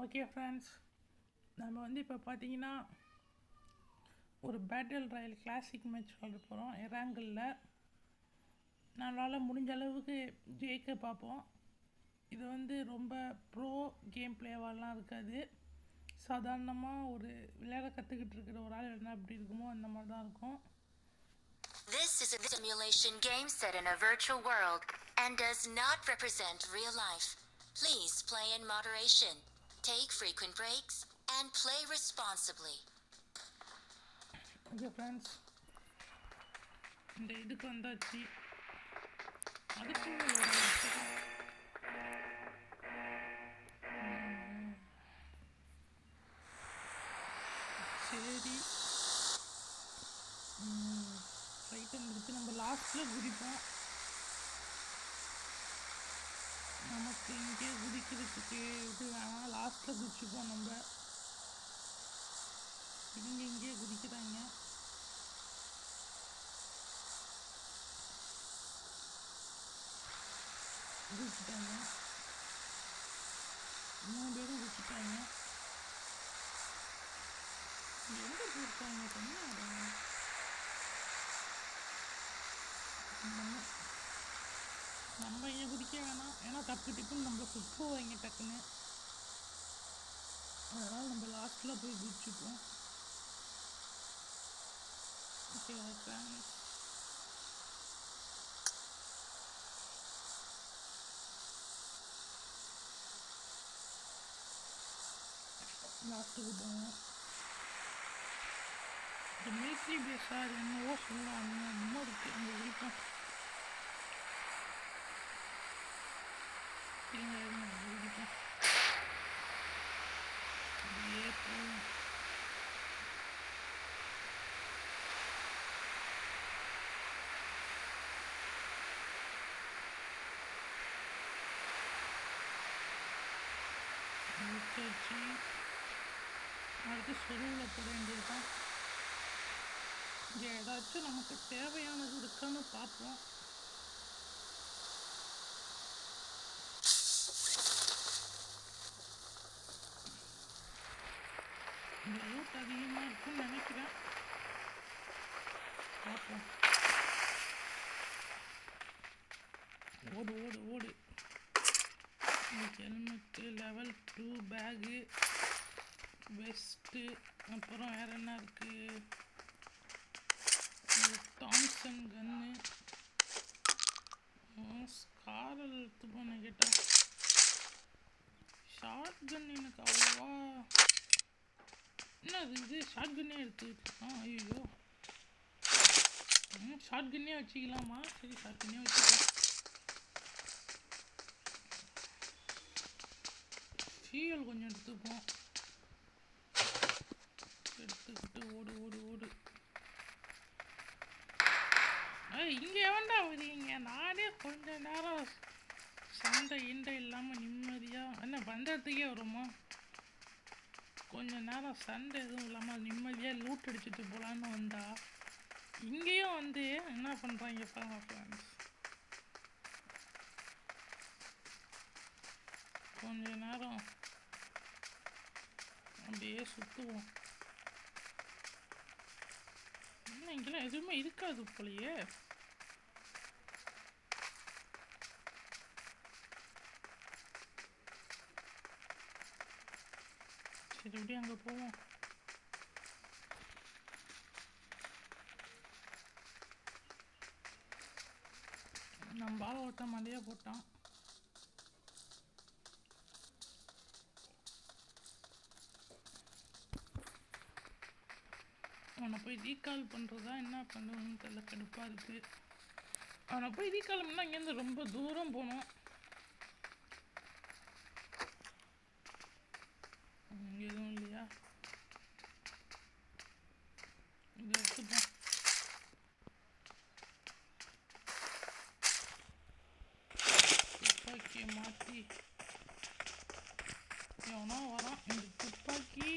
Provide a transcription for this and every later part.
Okay friends, நம்ம இப்போ பார்த்தீங்கன்னா ஒரு பேட்டில் ராயல் கிளாசிக் மேட்ச் விளாட போகிறோம். எராங்கிளில் நம்மளால் முடிஞ்ச அளவுக்கு ஜெயிக்க பார்ப்போம். இது ரொம்ப ப்ரோ கேம் பிளேவாலாம் இருக்காது. சாதாரணமாக ஒரு விளையாட கற்றுக்கிட்டு இருக்கிற ஒரு ஆள் என்ன எப்படி இருக்குமோ அந்த மாதிரி தான் இருக்கும். This is a simulation game set in a virtual world and does not represent real life. Please play in moderation, take frequent breaks, and play responsibly. Okay friends, இந்த இதுக்கு வந்தாச்சு. அதுக்கு சரி ஃப்ளைட்டை முடிச்சு நம்ம லாஸ்ட்டில் குதிப்போம். நமக்கு இங்கே குதிக்கிறதுக்கு இது வேணாம், லாஸ்ட்டில் குதிச்சுப்போம். நம்ம இங்கே குதிக்கிறாங்க. குதிச்சுட்டாங்க, 3 பேரும் குதிச்சுட்டாங்க. எங்கே போயிருக்காங்க சொன்னால் நம்ம இங்கே குதிக்க வேணாம், ஏன்னா தப்பு டிப்புன்னு நம்மளை சுற்றுவாங்க டக்குன்னு. அதனால் நம்ம லாஸ்ட்டில் போய் குதிச்சுப்போம். ஓகே ஃப்ரெண்ட்ஸ், லாஸ்ட்டுக்கு போவோம். இந்த மிலிட்ரி பேஸாக அது என்னவோ சொல்லுவாங்க, இன்னும் இருக்குது அங்கே குதிப்போம். குதிப்போம் அப்படியே போவோம். முடிச்சாச்சு. அடுத்து சொருவில் போட வேண்டியது தான். இங்கே ஏதாச்சும் நமக்கு தேவையானது இருக்கான்னு பார்ப்போம். இந்த லூட் அதிகமாக இருக்குன்னு நினைக்கிறேன், பார்ப்போம். ஓடு ஓடு ஓடு. ஹெல்மெட்டு, லெவல் 2 பேகு, வெஸ்ட்டு, அப்புறம் வேறு என்ன இருக்குது, தாம்சன் கன்னு, ஸ்காரல் எடுத்து போன கேட்டால் ஷார்ட் கன் எனக்கு அவ்வளோவா என்ன இது ஷார்ட் கன்னே எடுத்துக்கிட்டோம். ஐயோ, ஷார்ட் கன்னே வச்சுக்கலாமா? சரி, ஷார்ட் கன்னே வச்சுக்கலாம். ஃபியூல் கொஞ்சம் எடுத்துப்போம். எடுத்துக்கிட்டு ஓடு ஓடு ஓடு. இங்கே எவன்டா வருவீங்க? நானே கொஞ்ச நேரம் சண்டை இண்டை இல்லாமல் நிம்மதியாக என்ன பந்தத்துக்கே வருமா? கொஞ்ச நேரம் சண்டை எதுவும் இல்லாமல் நிம்மதியாக லூட் அடிச்சுட்டு போகலான்னு வந்தா இங்கேயும் என்ன பண்ணுறாங்க பாருங்க ஃப்ரெண்ட்ஸ். கொஞ்ச நேரம் அப்படியே சுற்றுவோம். இன்னும் இங்கெல்லாம் எதுவுமே இருக்காது போலையே. சரி, அப்படியே அங்கே போவோம். நம்ம பால ஓட்ட மலையா போட்டான். அவனை போய் ரீகால் பண்ணுறதா என்ன பண்ணுறதுன்னு தெரியல, கடுப்பாக இருக்குது. அவனை போய் ரீகால் பண்ணால் இங்கேருந்து ரொம்ப தூரம் போகணும். எதுவும் இல்லையா? இது எடுத்துப்போம். துப்பாக்கியை மாற்றி எவனோ வரான். இந்த துப்பாக்கி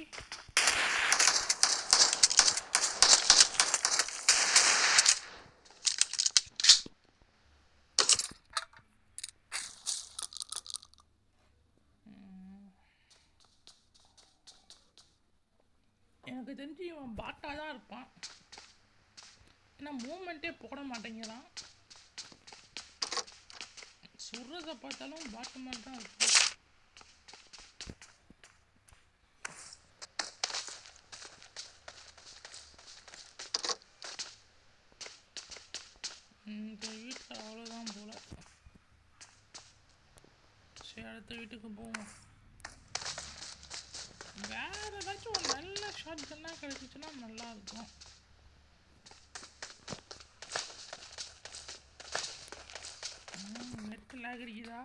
எனக்கு தெரிஞ்சு இவன் பாட்டாக தான் இருப்பான். ஏன்னா மூமெண்ட்டே போட மாட்டேங்கிறான். சுடுறதை பார்த்தாலும் பாட்டு மாதிரி தான் இருக்கும். இந்த வீட்டில் அவ்வளோதான் போல. சரி, அடுத்த வீட்டுக்கு போவோம். வேற ஏதாச்சும் ஒரு நல்ல ஷார்ட் கன்னாக கிடைச்சிச்சுன்னா நல்லா இருக்கும். நெட்டு லேக் அடிக்குதா?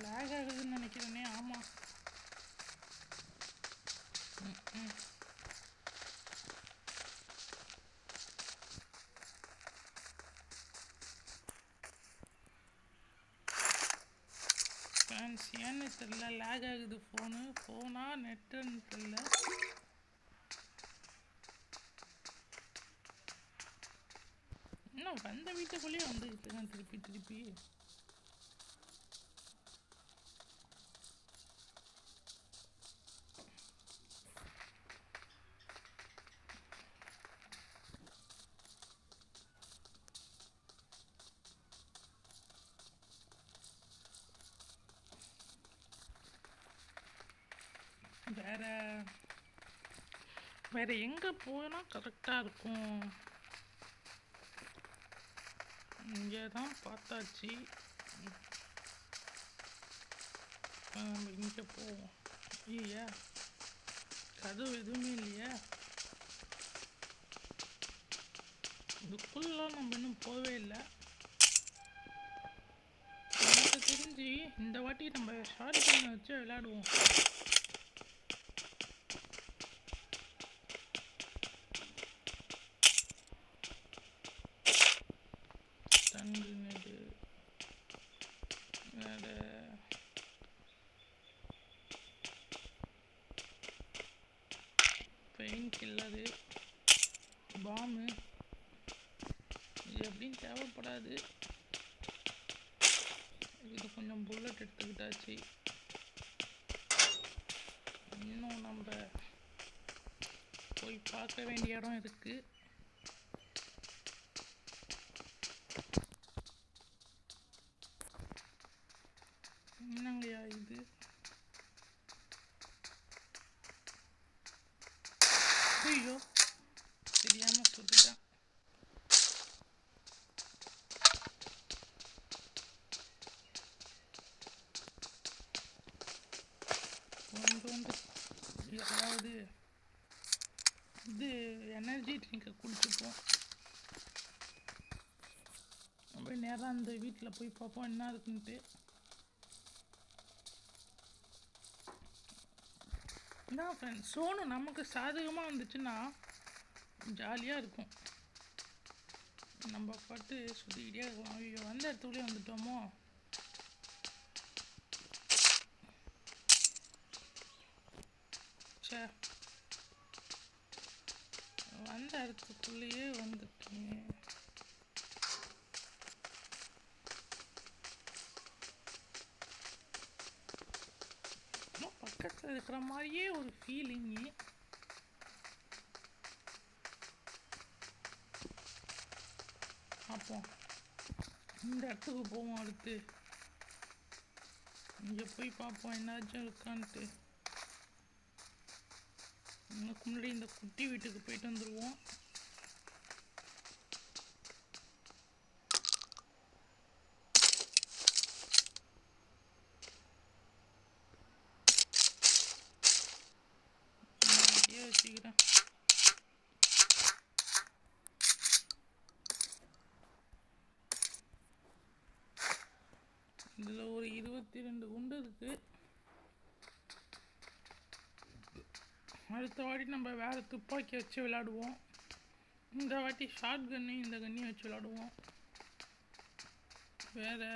லேக் ஆகுதுன்னு நினைக்கிறேனே. ஆமாம். ஃப்ரெண்ட்ஸ், ஏன்னு தெரில லேக் ஆகுது ஃபோனா நெட்டுன்னு தெரில. இன்னும் வந்த வீட்டுக்குள்ளேயே வந்துக்கிட்டு இருக்கேன் திருப்பி. வேற எங்கே போனால் கரெக்டாக இருக்கும்? இங்கே தான் பார்த்தாச்சு. இங்கே போவோம். இல்லையா, கதவு எதுவுமே இல்லையா? இதுக்குள்ளலாம் நம்ம இன்னும் போகவே இல்லை. எனக்கு தெரிஞ்சு இந்த வாட்டி நம்ம ஷார்ட் கன் வச்சு விளையாடுவோம். பெயின் கில்லரு, பாம்பு இது எப்படின்னு தேவைப்படாது. இது கொஞ்சம் புல்லட் எடுத்துக்கிட்டாச்சு. இன்னும் நம்ம போய் பார்க்க வேண்டிய இடம் இருக்குது. என்னங்கய்யா இது? ஐயோ, தெரியாமல் சொல்லிட்டேன். அதாவது இது எனர்ஜி ட்ரிங்கை குடிச்சுப்போம். அப்படியே நேராக அந்த வீட்டில் போய் பார்ப்போம் என்ன இருக்குன்ட்டு. இதான் ஃப்ரெண்ட்ஸ், சோனு நமக்கு சாதகமாக வந்துச்சுன்னா ஜாலியாக இருக்கும். நம்ம பாட்டு சுற்றிக்கிட்டே இருக்கலாம். ஐயோ, வந்த இடத்துக்குள்ளே வந்துட்டோமோ. சே, வந்த இடத்துக்குள்ளேயே வந்துட்டேன். பக்கத்தில் இருக்கிற மாதிரியே ஒரு ஃபீலிங்கு. பார்ப்போம், இந்த இடத்துக்கு போவோம். அடுத்து இங்கே போய் பார்ப்போம் என்னாச்சும் இருக்கான்ட்டு. எனக்கு முன்னாடி இந்த குட்டி வீட்டுக்கு போயிட்டு வந்துடுவோம். வச்சுக்கிறேன். இதில் ஒரு 22 குண்டு இருக்கு. அடுத்த வாட்டி நம்ம வேறு துப்பாக்கி வச்சு விளையாடுவோம். இந்த வாட்டி ஷார்ட் கன்னையும் இந்த கன்னையும் வச்சு விளையாடுவோம். வேறு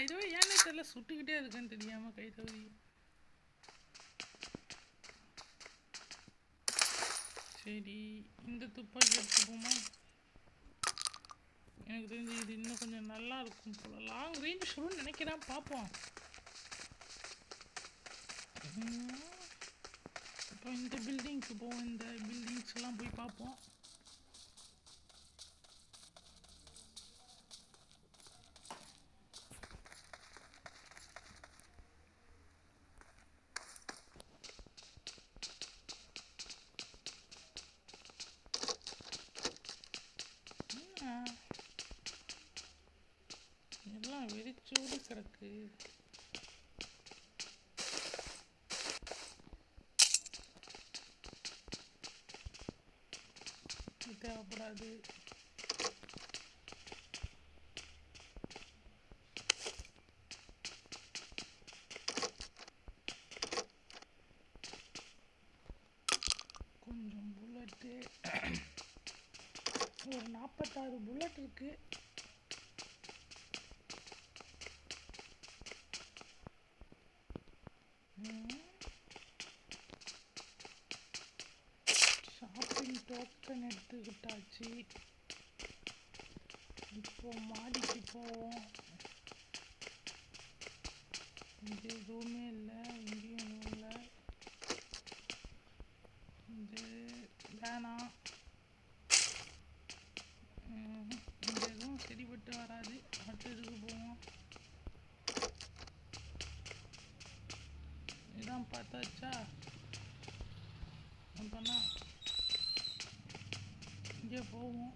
இதுவே ஏன்னே தெரியல, சுட்டுக்கிட்டே இருக்குன்னு தெரியாமல் கை தகுதி. சரி, இந்த துப்பாக்கி எடுத்துப்போமா? எனக்கு தெரிஞ்சு இது இன்னும் கொஞ்சம் நல்லா இருக்கும் போல. லாங் ரேஞ்ச் சொல்லுன்னு நினைக்கிறேன், பார்ப்போம். இப்போ இந்த பில்டிங்க்கு போவோம். இந்த பில்டிங்ஸ் எல்லாம் போய் பார்ப்போம். எல்லாம் வெறிச்சோடு கிடக்கு. தேவைப்படாது. கொஞ்சம் புல்லட்டு, ஒரு 46 புல்லட் இருக்கு. ஷாப்பிங் டோக்கன் எடுத்துக்கிட்டாச்சு. இப்போ மாடிக்கு போவோம். இங்கே எதுவுமே இல்லை, இங்கேயும் எதுவும் இல்லை. இது வேணாம், இங்கே எதுவும் சரிப்பட்டு வராது. அடுத்ததுக்கு போவோம். இதான் பார்த்தாச்சா? அப்போனா இங்கே போவோம்.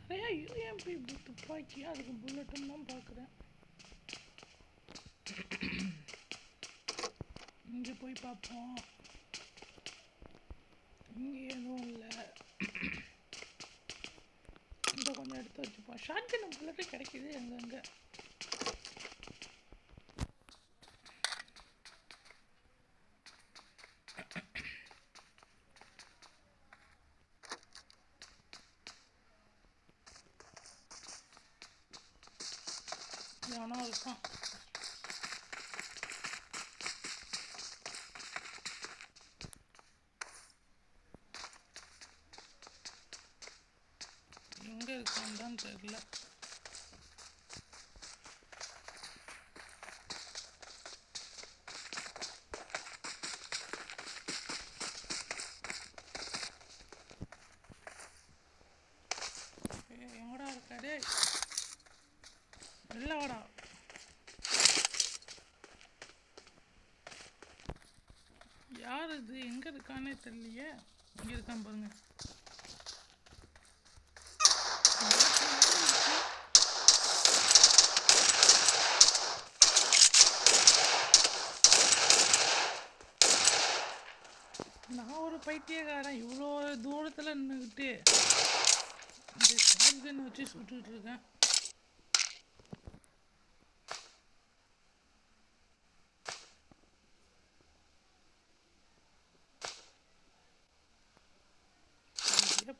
நிறையா யூஎம்பி துப்பாக்கி, அதுக்கு புல்லட்டும் தான் பார்க்குறேன். இங்கே போய் பார்ப்போம். இங்கே எதுவும் இல்லை. இங்கே கொஞ்சம் எடுத்து வச்சுப்போம். ஷார்ட்கன் புல்லட்டு கிடைக்கிது அங்கங்கே. எவனோ இருக்கான். எங்கே இருக்கான்னு தான் தெரியல. எங்கடா இருக்காரு? வெளில வாடா. யார் இது? எங்கே இருக்கானே தெரியலையே. இங்கே இருக்கான் பாருங்க. நான் ஒரு பைத்தியக்காரன், இவ்வளோ தூரத்தில் நின்றுக்கிட்டு இந்த ஷாட்கன் வச்சு சுட்டுட்டு இருக்கேன்.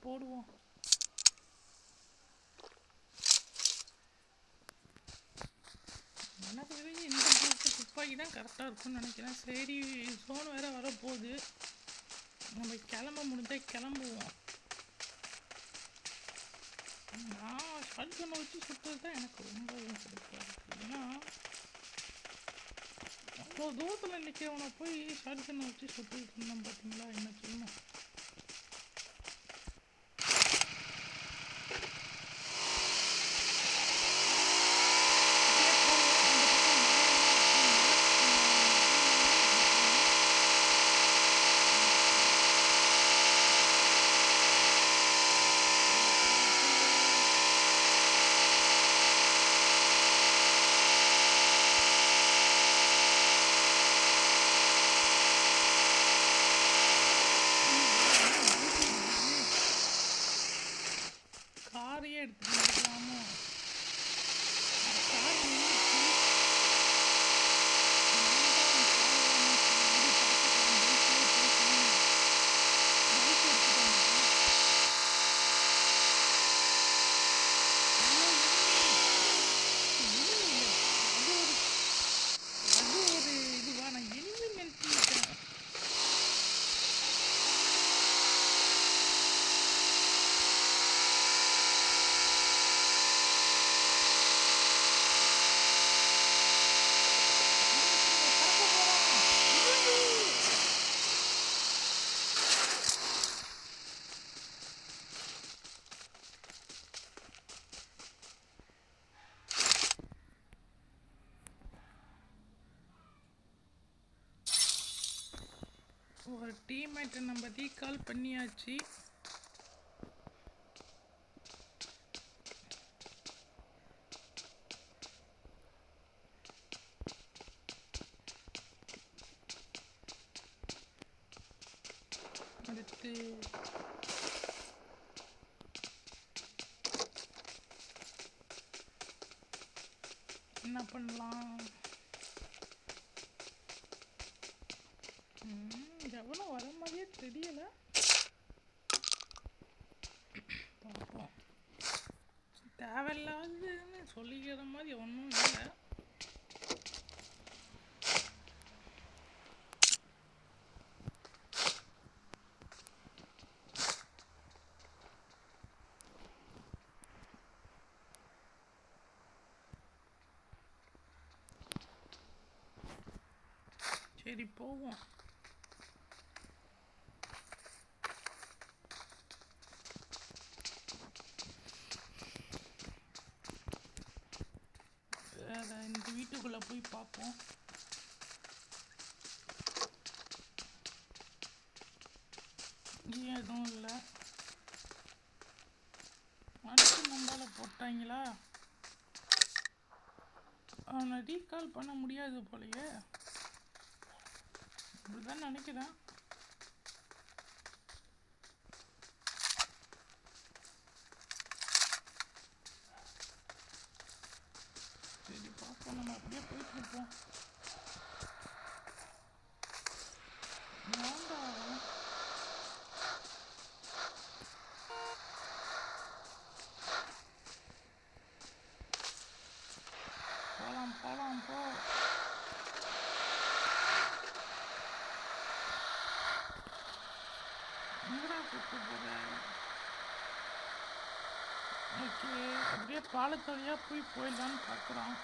போடுவோம். எனக்கு தெரிஞ்சு இந்த துப்பாக்கி தான் கரெக்டாக இருக்கும்னு நினைக்கிறேன். சரி, ஜோன் வேறு வரப்போகுது. நம்ம கிளம்ப முடிஞ்சால் கிளம்புவோம். நான் ஷாட்கனை வச்சு சுட்டுறது தான் எனக்கு ரொம்ப சிறப்பாக இருக்குது. ஏன்னா அவ்வளோ தூரத்தில் நிற்கிறவனை போய் ஷாட்கனை வச்சு சுட்டுக்கிட்டு இருந்தோம். பார்த்தீங்களா என்ன சொல்லணும்? ஒரு டீம்மேட்டை நம்ம ரீகால் பண்ணியாச்சு. அடுத்து என்ன பண்ணலாம்? எவனும் வர மாதிரியே தெரியல. பார்ப்போம். தேவையில்லாதுன்னு சொல்லிக்கிற மாதிரி ஒன்றும் இல்லை. சரி போவோம். இந்த வீட்டுக்குள்ளே போய் பார்ப்போம். இங்கே எதுவும் இல்லை. அடுத்து நம்மளால போட்டாங்களா? அவனை ரீகால் பண்ண முடியாது போலயே. இப்படிதான் நினைக்கிறேன். சரி பார்ப்போம். நம்ம அப்படியே போயிட்டு இருப்போம். ஏன்டா போலாம் போலாம் போ. எங்கடா கூப்பிட்டு போற? ஓகே, அப்படியே பாலத்தொழியா போயிடலான்னு பார்க்குறோம்.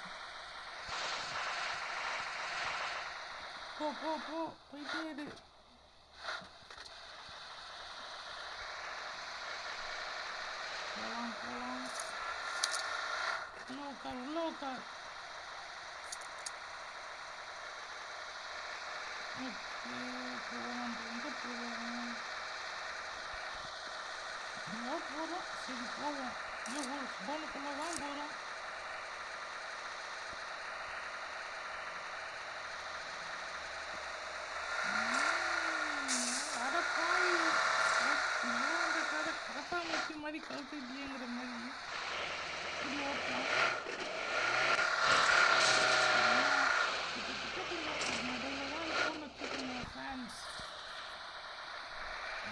போ போ போ போயிட்டே இரு. போலாம் போலாம். உள்ள உட்கார் உள்ள உட்கார். ஓகே போகலாம். எங்கே போகலாம்? எங்கே போகிறோம்? சரி போவோம். ஐயோ போனுக்குள்ளே தான் போகிறோம். அடப்பாய், அந்த கடை கரப்பாம்பூச்சி மாதிரி கழுத்துட்டியேங்கிற மாதிரி இப்படி ஓட்டலாம்.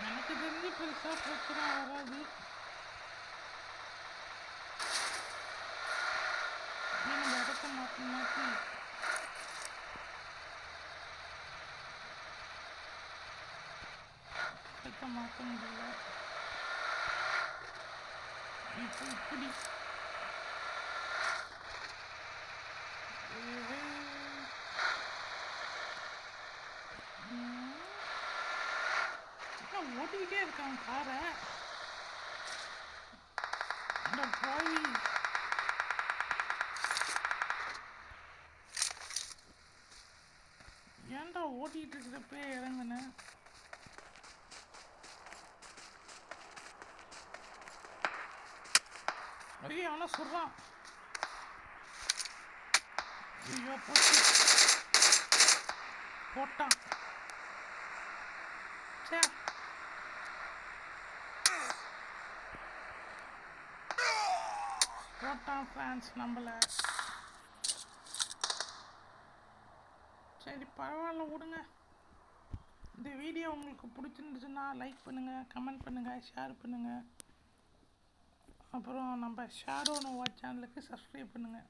எனக்கு தெரிஞ்சு பெருசாக பிரச்சனை வராது. நம்ம இடத்த மாற்றி மாற்றி இடத்த மாற்ற முடியல. இப்போ இப்படி ஓட்டிக்கிட்டே இருக்கான் காரை. இந்த போய் ஏன்டா ஓட்டிகிட்டு இருக்கிறப்ப இறங்குனேன்? ஐயோ அவனை சொல்கிறான். ஐயோ போட்டான். சே போட்டான் ஃப்ரான்ஸ் நம்மளை. சரி பரவாயில்ல விடுங்க. இந்த வீடியோ உங்களுக்கு பிடிச்சிருந்துச்சுன்னா லைக் பண்ணுங்கள், கமெண்ட் பண்ணுங்கள், ஷேர் பண்ணுங்கள். அப்புறம் நம்ம ஷேடோ நோவா சேனலுக்கு சப்ஸ்கிரைப் பண்ணுங்கள்.